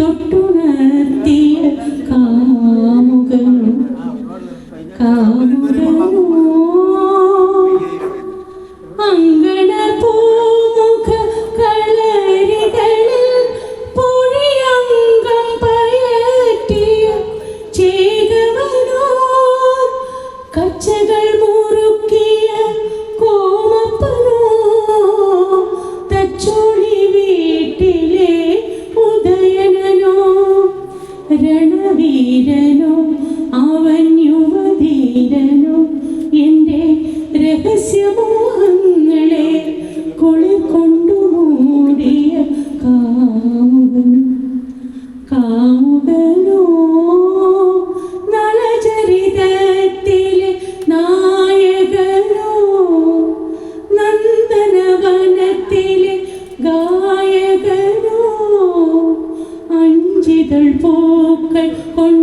തൊട്ടുണർത്തിയ കാമുകനോ കാമുകനോ അങ്കണ പൂമുഖ കളരികളിൽ പൊഴിയങ്കം പയറ്റിയ ചേകവനോ കച്ചകൾ മുറുക്കിയ കോമപ്പനോ തച്ചോളി വീട്ടിലെ ഉദയനനോ രണവീരനോ അവൻ യുവധീരനോ എൻ്റെ രഹസ്യമോഹങ്ങളെ കൊളിക്കൊണ്ടു മൂടിയ കാമുകനോ നളചരിതത്തിലെ നായകനോ നന്ദനവനത്തിലെ ഗായകനോ അഞ്ചിതൾ പൂക്കൾ കൊണ്ട്